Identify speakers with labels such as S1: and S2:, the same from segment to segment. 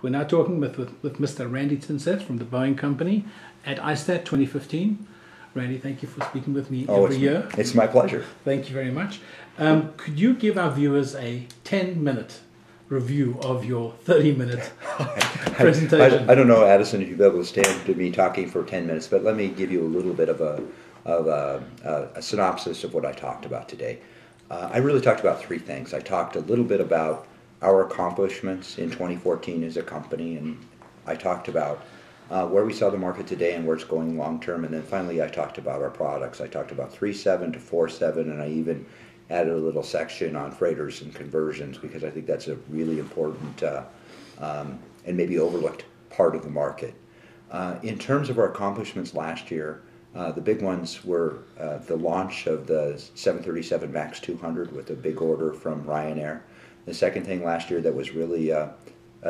S1: We're now talking with Mr. Randy Tinseth from the Boeing Company at ISTAT 2015. Randy, thank you for speaking with me every year.
S2: It's my pleasure.
S1: Thank you very much. Could you give our viewers a 10-minute review of your 30-minute presentation?
S2: I don't know, Addison, if you'll be able to stand to me talking for 10 minutes, but let me give you a little bit of a synopsis of what I talked about today. I really talked about three things. I talked a little bit about our accomplishments in 2014 as a company, and I talked about where we saw the market today and where it's going long term, and then finally I talked about our products. I talked about 3.7 to 4.7, and I even added a little section on freighters and conversions because I think that's a really important and maybe overlooked part of the market. In terms of our accomplishments last year, the big ones were the launch of the 737 MAX 200 with a big order from Ryanair. The second thing last year that was really a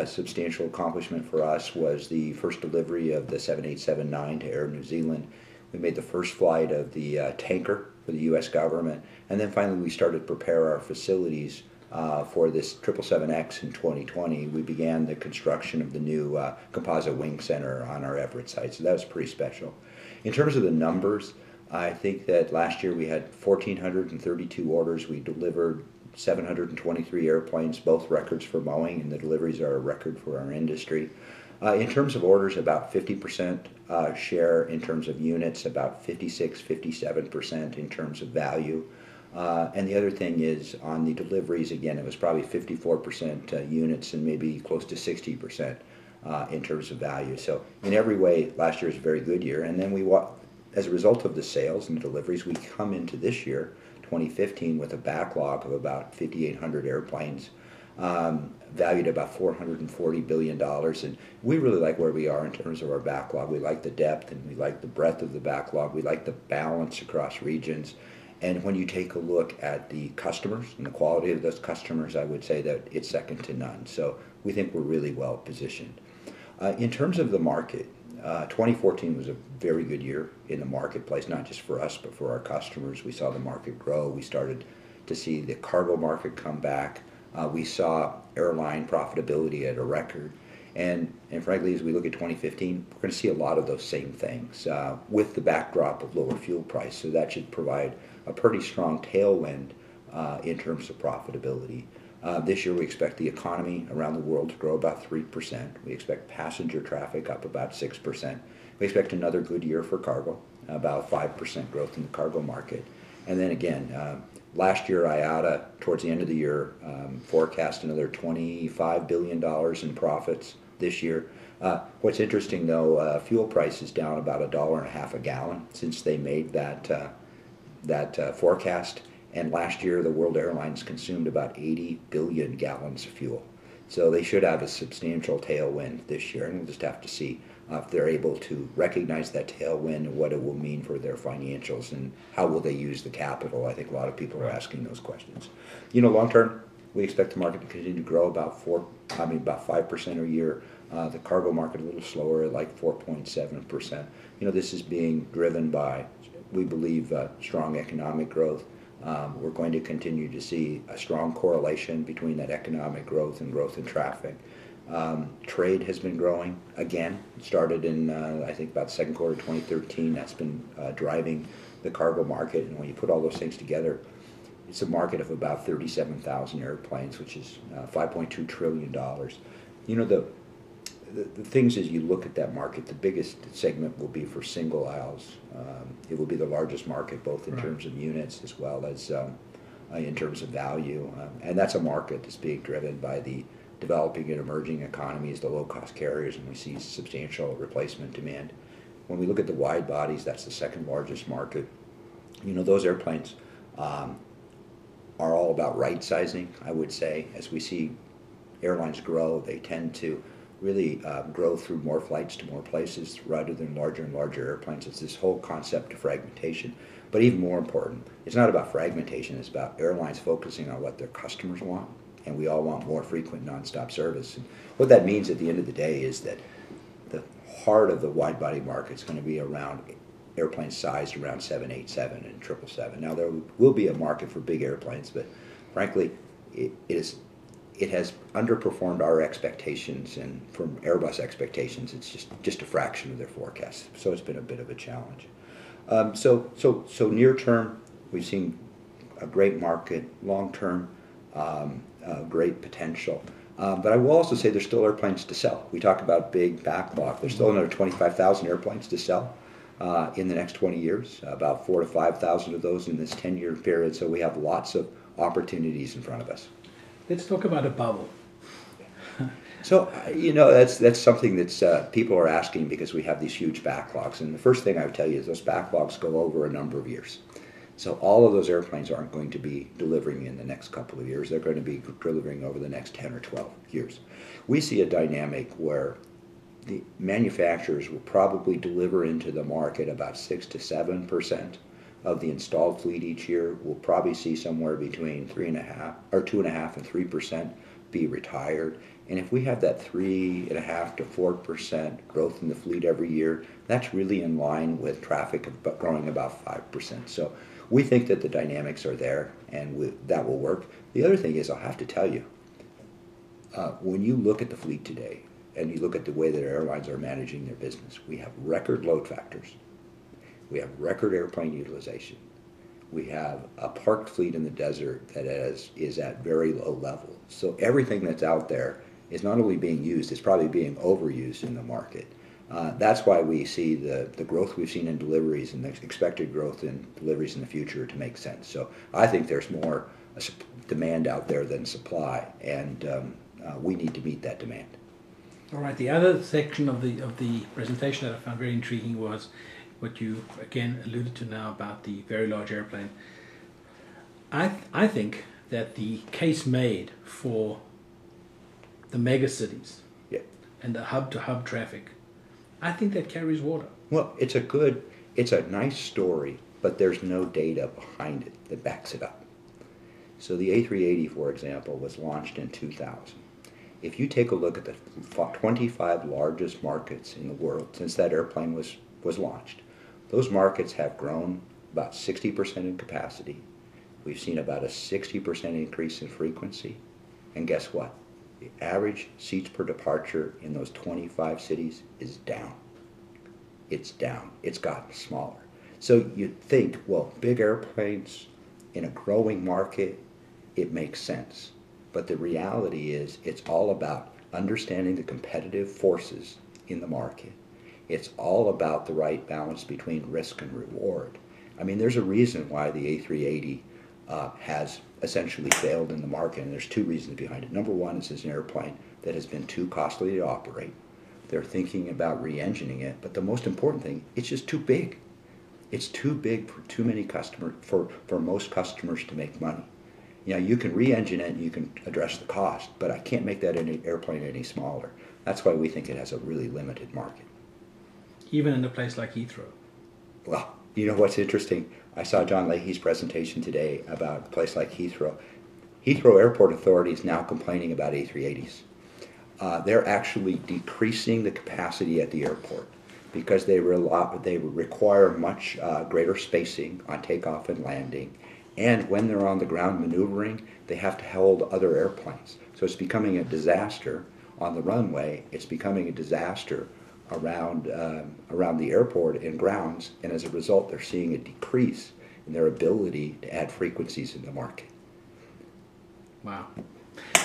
S2: substantial accomplishment for us was the first delivery of the 7879 to Air New Zealand. We made the first flight of the tanker for the U.S. government, and then finally we started to prepare our facilities for this 777X in 2020. We began the construction of the new composite wing center on our Everett site, so that was pretty special. In terms of the numbers, I think that last year we had 1,432 orders. We delivered 723 airplanes, both records for Boeing, and the deliveries are a record for our industry. In terms of orders, about 50% share in terms of units, about 56-57% in terms of value. And the other thing is on the deliveries, again, it was probably 54% units and maybe close to 60% in terms of value. So in every way, last year was a very good year. And then as a result of the sales and the deliveries, we come into this year, 2015, with a backlog of about 5,800 airplanes, valued at about $440 billion. And we really like where we are in terms of our backlog. We like the depth and we like the breadth of the backlog. We like the balance across regions. And when you take a look at the customers and the quality of those customers, I would say that it's second to none. So we think we're really well positioned. In terms of the market, 2014 was a very good year in the marketplace, not just for us, but for our customers. We saw the market grow. We started to see the cargo market come back. We saw airline profitability at a record. And frankly, as we look at 2015, we're going to see a lot of those same things with the backdrop of lower fuel price. So that should provide a pretty strong tailwind in terms of profitability. This year we expect the economy around the world to grow about 3%. We expect passenger traffic up about 6%. We expect another good year for cargo, about 5% growth in the cargo market. And then again, last year IATA, towards the end of the year, forecast another $25 billion in profits this year. What's interesting though, fuel price is down about $1.50 a gallon since they made that forecast. And last year, the world airlines consumed about 80 billion gallons of fuel. So they should have a substantial tailwind this year, and we'll just have to see if they're able to recognize that tailwind and what it will mean for their financials and how will they use the capital. I think a lot of people are asking those questions. You know, long term, we expect the market to continue to grow about 5% a year. The cargo market a little slower at like 4.7%. You know, this is being driven by, we believe, strong economic growth. We're going to continue to see a strong correlation between that economic growth and growth in traffic. Trade has been growing again. It started in, I think, about the second quarter of 2013. That's been driving the cargo market. And when you put all those things together, it's a market of about 37,000 airplanes, which is $5.2 trillion. You know, the things as you look at that market, the biggest segment will be for single aisles. It will be the largest market, both in terms of units as well as in terms of value. And that's a market that's being driven by the developing and emerging economies, the low-cost carriers, and we see substantial replacement demand. When we look at the wide bodies, that's the second largest market. You know, those airplanes are all about right-sizing, I would say. As we see airlines grow, they tend to really grow through more flights to more places rather than larger and larger airplanes. It's this whole concept of fragmentation. But even more important, it's not about fragmentation, it's about airlines focusing on what their customers want, and we all want more frequent nonstop service. And what that means at the end of the day is that the heart of the wide-body market is going to be around airplanes sized around 787 and 777. Now there will be a market for big airplanes, but frankly, it has underperformed our expectations, and from Airbus expectations, it's just a fraction of their forecast. So it's been a bit of a challenge. So near term, we've seen a great market. Long term, great potential. But I will also say there's still airplanes to sell. We talk about big backlog. There's still another 25,000 airplanes to sell in the next 20 years, about 4,000 to 5,000 of those in this 10-year period. So we have lots of opportunities in front of us.
S1: Let's talk about a bubble.
S2: So, that's something that people are asking because we have these huge backlogs. And the first thing I would tell you is those backlogs go over a number of years. So all of those airplanes aren't going to be delivering in the next couple of years. They're going to be delivering over the next 10 or 12 years. We see a dynamic where the manufacturers will probably deliver into the market about 6 to 7% of the installed fleet each year. We'll probably see somewhere between 2.5% and 3% be retired. And if we have that 3.5% to 4% growth in the fleet every year, that's really in line with traffic growing about 5%. So we think that the dynamics are there, and that will work. The other thing is, I'll have to tell you, when you look at the fleet today, and you look at the way that airlines are managing their business, we have record load factors. We have record airplane utilization. We have a parked fleet in the desert that is at very low level. So everything that's out there is not only being used, it's probably being overused in the market. That's why we see the growth we've seen in deliveries and the expected growth in deliveries in the future to make sense. So I think there's more demand out there than supply, and we need to meet that demand.
S1: All right. The other section of the presentation that I found very intriguing was what you again alluded to now about the very large airplane. I think that the case made for the mega cities and the hub-to-hub traffic, I think that carries water.
S2: Well, it's a nice story, but there's no data behind it that backs it up. So the A380, for example, was launched in 2000. If you take a look at the 25 largest markets in the world since that airplane was launched, those markets have grown about 60% in capacity. We've seen about a 60% increase in frequency. And guess what? The average seats per departure in those 25 cities is down. It's down. It's gotten smaller. So you think, well, big airplanes in a growing market, it makes sense. But the reality is it's all about understanding the competitive forces in the market. It's all about the right balance between risk and reward. I mean, there's a reason why the A380 has essentially failed in the market, and there's two reasons behind it. Number one is it's an airplane that has been too costly to operate. They're thinking about re-engineing it, but the most important thing, it's just too big. It's too big for too many customers, for most customers to make money. You know, you can re-engine it and you can address the cost, but I can't make that airplane any smaller. That's why we think it has a really limited market.
S1: Even in a place like Heathrow.
S2: Well, you know what's interesting? I saw John Leahy's presentation today about a place like Heathrow. Heathrow Airport Authority is now complaining about A380s. They're actually decreasing the capacity at the airport because they require much greater spacing on takeoff and landing. And when they're on the ground maneuvering, they have to hold other airplanes. So it's becoming a disaster on the runway. It's becoming a disaster around the airport and grounds. And as a result, they're seeing a decrease in their ability to add frequencies in the market.
S1: Wow.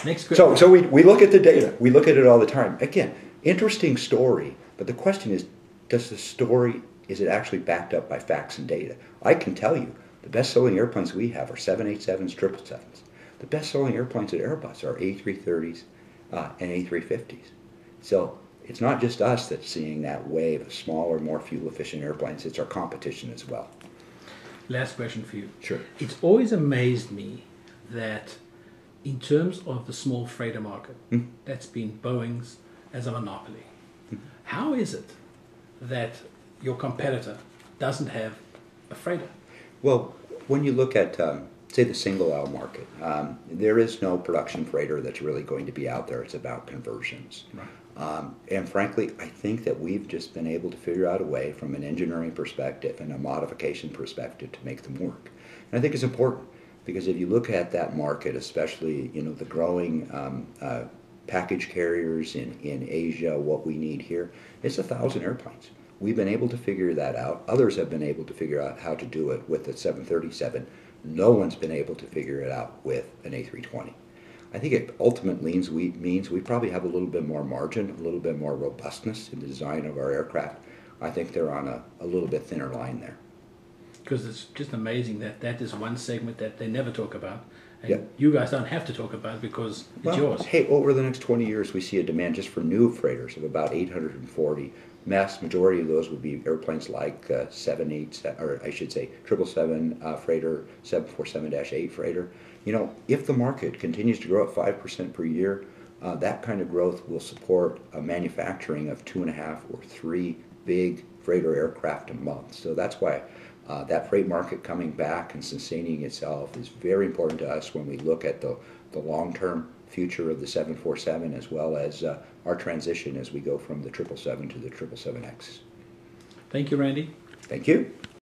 S1: Next question.
S2: So we look at the data. We look at it all the time. Again, interesting story. But the question is, is it actually backed up by facts and data? I can tell you, the best-selling airplanes we have are 787s, 777s. The best-selling airplanes at Airbus are A330s and A350s. So it's not just us that's seeing that wave of smaller, more fuel-efficient airplanes. It's our competition as well.
S1: Last question for you.
S2: Sure.
S1: It's always amazed me that in terms of the small freighter market, that's been Boeing's as a monopoly. How is it that your competitor doesn't have a freighter?
S2: Well, when you look at, say, the single-aisle market, there is no production freighter that's really going to be out there. It's about conversions. Right. And frankly, I think that we've just been able to figure out a way from an engineering perspective and a modification perspective to make them work. And I think it's important. Because if you look at that market, especially the growing package carriers in Asia, what we need here, it's 1,000 airplanes. We've been able to figure that out. Others have been able to figure out how to do it with the 737. No one's been able to figure it out with an A320. I think it ultimately means we probably have a little bit more margin, a little bit more robustness in the design of our aircraft. I think they're on a little bit thinner line there.
S1: Because it's just amazing that is one segment that they never talk about. And
S2: Yep.
S1: you guys don't have to talk about it because it's yours.
S2: Hey, over the next 20 years, we see a demand just for new freighters of about 840. Mass majority of those would be airplanes like 787, or I should say 777 freighter, 747-8 freighter. If the market continues to grow at 5% per year, that kind of growth will support a manufacturing of 2.5 or 3 big freighter aircraft a month. So that's why that freight market coming back and sustaining itself is very important to us when we look at the long-term future of the 747, as well as our transition as we go from the 777 to the 777X.
S1: Thank you, Randy.
S2: Thank you.